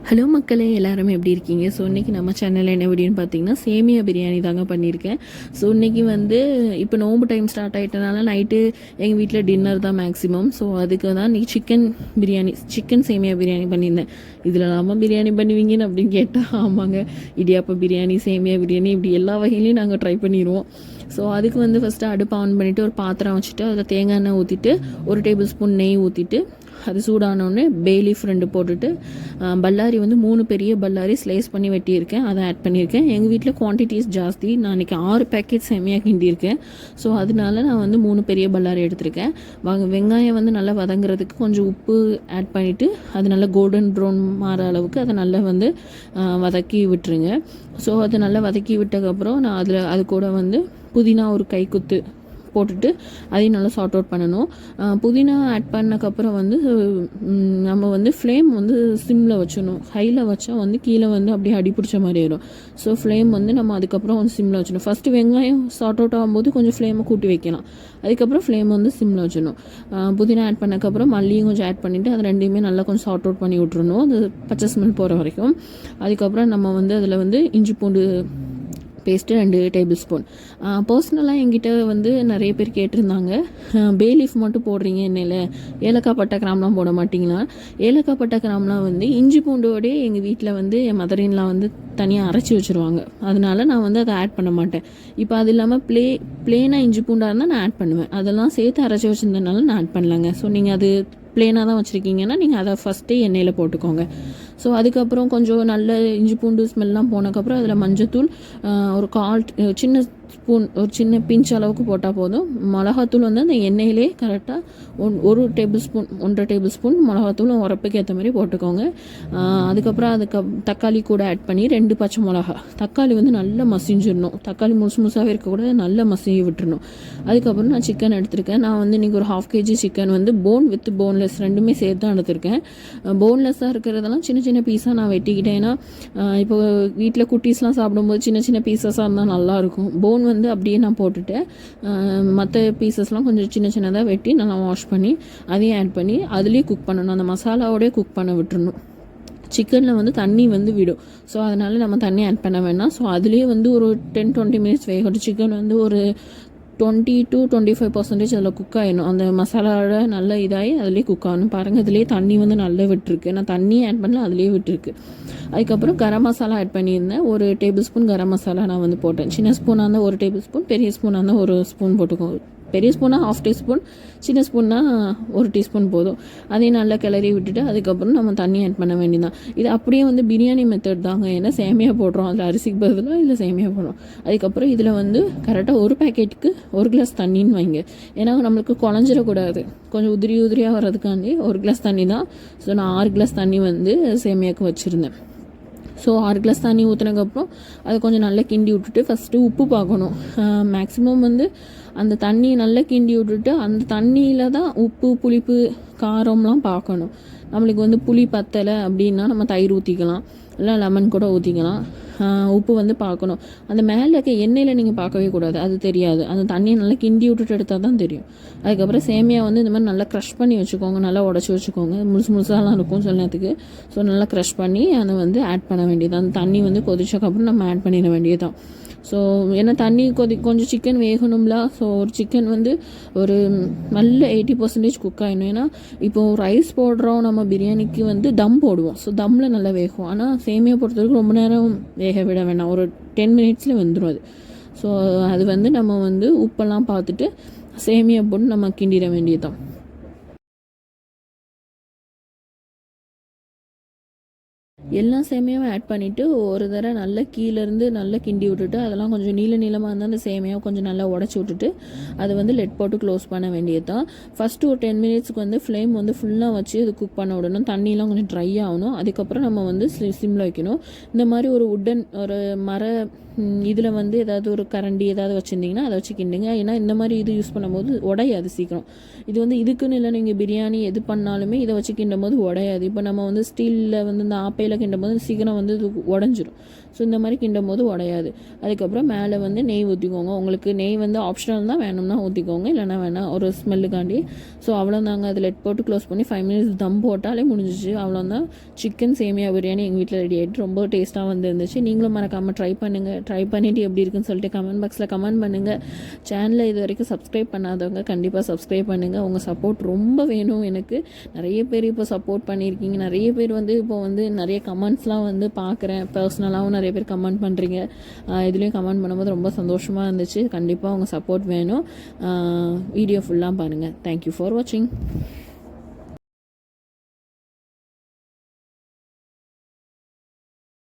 Hello மக்களே, எல்லாருமே எப்படி இருக்கீங்க? ஸோ இன்றைக்கி நம்ம சேனலில் என்ன வீடியோன்னு பார்த்தீங்கன்னா சேமியா பிரியாணி தாங்க பண்ணியிருக்கேன். ஸோ இன்றைக்கி வந்து இப்போ நோம்பு டைம் ஸ்டார்ட் ஆகிட்டனால நைட்டு எங்கள் வீட்டில் டின்னர் தான் மேக்ஸிமம். ஸோ அதுக்கு தான் இன்றைக்கி சிக்கன் சேமியா பிரியாணி பண்ணியிருந்தேன். இதில் இல்லாமல் பிரியாணி பண்ணுவீங்கன்னு அப்படின்னு கேட்டால் ஆமாங்க, இடியாப்பம் பிரியாணி, சேமியா பிரியாணி, இப்படி எல்லா வகையிலையும் நாங்கள் ட்ரை பண்ணிடுவோம். ஸோ அதுக்கு வந்து ஃபஸ்ட்டு அடுப்பு ஆன் பண்ணிவிட்டு ஒரு பாத்திரம் வச்சுட்டு அதில் தேங்காய் எண்ணெய் ஊற்றிட்டு 1 டேபிள் ஸ்பூன் நெய் ஊற்றிட்டு அது சூடானோடனே பே லீஃப் 2 போட்டுட்டு பல்லாரி வந்து 3 பெரிய பல்லாரி ஸ்லைஸ் பண்ணி வெட்டியிருக்கேன், அதை ஆட் பண்ணியிருக்கேன். எங்கள் வீட்டில் குவான்டிட்டிஸ் ஜாஸ்தி, நான் இன்றைக்கி 6 பேக்கெட் சேமியா கிண்டியிருக்கேன். ஸோ அதனால நான் வந்து 3 பெரிய பல்லாரி எடுத்திருக்கேன். வெங்காயம் வந்து நல்லா வதங்குறதுக்கு கொஞ்சம் உப்பு ஆட் பண்ணிவிட்டு அது நல்லா கோல்டன் ப்ரௌன் மாற அளவுக்கு அதை நல்லா வந்து வதக்கி விட்டுருங்க. ஸோ அது நல்லா வதக்கி விட்டதுக்கப்புறம் நான் அது கூட வந்து புதினா ஒரு கைக்குத்து போட்டுட்டு அதையும் நல்லா சார்ட் அவுட் பண்ணணும். புதினா ஆட் பண்ணக்கப்புறம் வந்து நம்ம வந்து ஃப்ளேம் வந்து சிம்மில் வச்சிடணும். ஹையில் வச்சா வந்து கீழே வந்து அப்படியே அடிப்பிடிச்ச மாதிரி ஆயிடும். ஸோ ஃப்ளேம் வந்து நம்ம அதுக்கப்புறம் வந்து சிம்மில் வச்சிடணும். ஃபஸ்ட்டு வெங்காயம் சார்ட் அவுட் ஆகும்போது கொஞ்சம் ஃப்ளேமை கூட்டி வைக்கலாம், அதுக்கப்புறம் ஃப்ளேம் வந்து சிம்மில் வச்சிடணும். புதினா ஆட் பண்ணக்கப்புறம் மல்லியும் கொஞ்சம் ஆட் பண்ணிவிட்டு அது ரெண்டையுமே நல்லா கொஞ்சம் சார்ட் அவுட் பண்ணி விட்றணும், அது பச்சை ஸ்மெல் போகிற வரைக்கும். அதுக்கப்புறம் நம்ம வந்து அதில் வந்து இஞ்சி பூண்டு பேஸ்ட்டு 2 டேபிள் ஸ்பூன். பர்சனலாக என்கிட்ட வந்து நிறைய பேர் கேட்டிருந்தாங்க, பே லீஃப் மட்டும் போடுறீங்க எண்ணெயில், ஏலக்காய் பட்டை கிராம்லாம் போட மாட்டிங்களா? ஏலக்காய் பட்டை கிராம்லாம் வந்து இஞ்சி பூண்டோடே எங்கள் வீட்டில் வந்து என் மதரின்லாம் வந்து தனியாக அரைச்சி வச்சுருவாங்க, அதனால நான் வந்து அதை ஆட் பண்ண மாட்டேன். இப்போ அது இல்லாமல் ப்ளேனாக இஞ்சி பூண்டாக இருந்தால் நான் ஆட் பண்ணுவேன், அதெல்லாம் சேர்த்து அரைச்சி வச்சுருந்தனால நான் ஆட் பண்ணலாங்க. ஸோ நீங்கள் அது ப்ளேனாக தான் வச்சுருக்கீங்கன்னா நீங்கள் அதை ஃபஸ்ட்டே எண்ணெயில் போட்டுக்கோங்க. ஸோ அதுக்கப்புறம் கொஞ்சம் நல்ல இஞ்சி பூண்டு ஸ்மெல்லாம் போனதுக்கப்புறம் அதில் மஞ்சத்தூள் ஒரு சின்ன ஸ்பூன், ஒரு சின்ன பிஞ்ச் அளவுக்கு போட்டால் போதும். மிளகாத்தூள் வந்து அந்த எண்ணெயிலே கரெக்டாக 1 டேபிள் ஸ்பூன் 1.5 டேபிள் ஸ்பூன் மிளகாத்தூள் உரப்புக்கு ஏற்ற மாதிரி போட்டுக்கோங்க. அதுக்கப்புறம் தக்காளி கூட ஆட் பண்ணி 2 பச்சை மிளகா, தக்காளி வந்து நல்லா மசிஞ்சிடணும், தக்காளி முழுசாகவே இருக்கக்கூடாது, நல்லா மசிஞ்சு விட்டுறணும். அதுக்கப்புறம் நான் சிக்கன் எடுத்திருக்கேன். நான் வந்து இன்றைக்கி ஒரு 1/2 kg சிக்கன் வந்து போன் வித் போன்லெஸ் ரெண்டுமே சேர்த்து தான் எடுத்திருக்கேன். போன்லெஸ்ஸாக இருக்கிறதெல்லாம் சின்ன சின்ன பீஸாக நான் வெட்டிக்கிட்டேன். ஏன்னா இப்போ வீட்டில் குட்டீஸ்லாம் சாப்பிடும்போது சின்ன சின்ன பீஸஸாக இருந்தால் நல்லாயிருக்கும். போன் வந்து அப்படியே நான் போட்டுட்டேன். மற்ற பீசஸ்லாம் கொஞ்சம் சின்ன சின்னதாக வெட்டி நல்லா வாஷ் பண்ணி அதையும் ஆட் பண்ணி அதுலேயே குக் பண்ணணும், அந்த மசாலாவோடய குக் பண்ண விட்டுறணும். சிக்கனில் வந்து தண்ணி வந்து விடும், ஸோ அதனால் நம்ம தண்ணி ஆட் பண்ண வேணாம். ஸோ அதுலேயே வந்து ஒரு 10-20 மினிட்ஸ் வேகட்டும். சிக்கன் வந்து ஒரு 20 to 25% அதில் குக் ஆகிடணும், அந்த மசாலாவோட நல்ல இதாகி அதுலேயே குக் ஆகணும். பாருங்கள், இதுலேயே தண்ணி வந்து நல்லா விட்டுருக்கு, நான் தண்ணி ஆட் பண்ணல, அதுலேயே விட்டுருக்கு. அதுக்கப்புறம் கரம் மசாலா ஆட் பண்ணியிருந்தேன். 1 டேபிள் ஸ்பூன் கரம் மசாலா நான் வந்து போட்டேன். சின்ன ஸ்பூனாக இருந்தால் 1 டேபிள் ஸ்பூன், பெரிய ஸ்பூனாக இருந்தால் 1 ஸ்பூன் போட்டுக்கோங்க. பெரிய ஸ்பூனாக 1/2 டீஸ்பூன், சின்ன ஸ்பூன்னா 1 டீஸ்பூன் போதும். அதையும் நல்லா கிளறி விட்டுட்டு அதுக்கப்புறம் நம்ம தண்ணி ஆட் பண்ண வேண்டியதான். இது அப்படியே வந்து பிரியாணி மெத்தட் தாங்க, ஏன்னா சேமியா போடுறோம், அதில் அரிசிக்கு பதிலாக இதில் சேமியா போடுறோம். அதுக்கப்புறம் இதில் வந்து கரெக்டாக 1 பேக்கெட்டுக்கு 1 கிளாஸ் தண்ணின்னு வைங்க, ஏன்னா நம்மளுக்கு குழஞ்சிடக்கூடாது, கொஞ்சம் உதிரியாக வர்றதுக்காண்டி 1 கிளாஸ் தண்ணி தான். ஸோ நான் 6 கிளாஸ் தண்ணி வந்து சேமியாவுக்கு வச்சுருந்தேன். ஸோ 6 கிளாஸ் தண்ணி ஊற்றினதுக்கப்புறம் அதை கொஞ்சம் நல்லா கிண்டி விட்டுட்டு ஃபஸ்ட்டு உப்பு பார்க்கணும். மேக்ஸிமம் வந்து அந்த தண்ணி நல்லா கிண்டி விட்டுட்டு அந்த தண்ணியில் தான் உப்பு, புளிப்பு, காரம்லாம் பார்க்கணும். நம்மளுக்கு வந்து புளி பத்தலை அப்படின்னா நம்ம தயிர் ஊற்றிக்கலாம், இல்லை லெமன் கூட ஊற்றிக்கலாம். உப்பு வந்து பார்க்கணும். அந்த மேலே இருக்க எண்ணெயில் நீங்கள் பார்க்கவே கூடாது, அது தெரியாது. அந்த தண்ணியை நல்லா கிண்டி விட்டுட்டு எடுத்தால் தான் தெரியும். அதுக்கப்புறம் சேமியா வந்து இந்த மாதிரி நல்லா க்ரஷ் பண்ணி வச்சுக்கோங்க, நல்லா உடச்சி வச்சுக்கோங்க, முழுசாலாம் இருக்கும் சில நேரத்துக்கு. ஸோ நல்லா க்ரஷ் பண்ணி அதை வந்து ஆட் பண்ண வேண்டியது. அந்த தண்ணி வந்து கொதிச்சக்கப்புறம் நம்ம ஆட் பண்ணிட வேண்டியதுதான். ஸோ ஏன்னா தண்ணி கொஞ்சம் சிக்கன் வேகணும்ல. ஸோ ஒரு சிக்கன் வந்து ஒரு நல்ல 80% குக் ஆகிடும். ஏன்னா இப்போது ரைஸ் போடுறோம் நம்ம பிரியாணிக்கு வந்து தம் போடுவோம், ஸோ தம்மில் நல்லா வேகும். ஆனால் சேமியா பொறுத்தவரைக்கும் ரொம்ப நேரம் வேக விட வேணாம், ஒரு 10 மினிட்ஸில் வெந்துடும் அது. ஸோ அது வந்து நம்ம வந்து உப்பெல்லாம் பார்த்துட்டு சேமியா போட்டு நம்ம கிண்டிட வேண்டியதுதான். எல்லா சேமியாவும் ஆட் பண்ணிவிட்டு ஒரு தடவை நல்லா கீழேருந்து நல்லா கிண்டி விட்டுட்டு அதெல்லாம் கொஞ்சம் நீளமாக இருந்தால் அந்த சேமியாவை கொஞ்சம் நல்லா உடச்சி விட்டுட்டு அதை வந்து லெட் போட்டு க்ளோஸ் பண்ண வேண்டியது தான். ஃபஸ்ட்டு ஒரு 10 மினிட்ஸ்க்கு வந்து ஃப்ளேம் வந்து ஃபுல்லாக வச்சு அது குக் பண்ண விடணும், தண்ணியெலாம் கொஞ்சம் ட்ரை ஆகணும். அதுக்கப்புறம் நம்ம வந்து சிம்மில் வைக்கணும். இந்த மாதிரி ஒரு மர இதில் வந்து ஏதாவது ஒரு கரண்டி ஏதாவது வச்சுருந்தீங்கன்னா அதை வச்சு கிண்டுங்க. ஏன்னா இந்த மாதிரி இது யூஸ் பண்ணும்போது உடையாது சீக்கிரம். இது வந்து இதுக்குன்னு இல்லை, நீங்கள் பிரியாணி எது பண்ணாலுமே இதை வச்சு கிண்டும் போது உடையாது. இப்போ நம்ம வந்து ஸ்டீலில் வந்து இந்த ஆப்பையில் கிண்டும் போது சீக்கிரம் வந்து இது உடஞ்சிரும். ஸோ இந்த மாதிரி கிண்டும் போது உடையாது. அதுக்கப்புறம் மேலே வந்து நெய் ஊற்றிக்கோங்க. உங்களுக்கு நெய் வந்து ஆப்ஷனல் தான், வேணும்னா ஊற்றிக்கோங்க, இல்லைனா வேணாம், ஒரு ஸ்மெல்லுக்காண்டி. ஸோ அவ்வளோதாங்க. அது லெட் போட்டு க்ளோஸ் பண்ணி 5 மினிட்ஸ் தம் போட்டாலே முடிஞ்சிச்சு. அவ்வளோதான், சிக்கன் சேமியா பிரியாணி எங்கள் வீட்டில் ரெடி ஆகிட்டு ரொம்ப டேஸ்ட்டாக வந்துருந்துச்சு. நீங்களும் மறக்காமல் ட்ரை பண்ணுங்கள். ட்ரை பண்ணிவிட்டு எப்படி இருக்குன்னு சொல்லிட்டு கமெண்ட் பாக்ஸில் கமெண்ட் பண்ணுங்கள். சேனலை இது வரைக்கும் சப்ஸ்கிரைப் பண்ணாதவங்க கண்டிப்பாக சப்ஸ்கிரைப் பண்ணுங்கள். உங்கள் சப்போர்ட் ரொம்ப வேணும் எனக்கு. நிறைய பேர் இப்போ சப்போர்ட் பண்ணியிருக்கீங்க. நிறைய பேர் வந்து இப்போ வந்து நிறைய கமெண்ட்ஸ்லாம் வந்து பார்க்குறேன். பர்சனலாகவும் நிறைய பேர் கமெண்ட் பண்ணுறீங்க. இதுலேயும் கமெண்ட் பண்ணும்போது ரொம்ப சந்தோஷமாக இருந்துச்சு. கண்டிப்பாக உங்கள் சப்போர்ட் வேணும். வீடியோ ஃபுல்லாக பாருங்கள். தேங்க்யூ ஃபார் வாட்சிங்.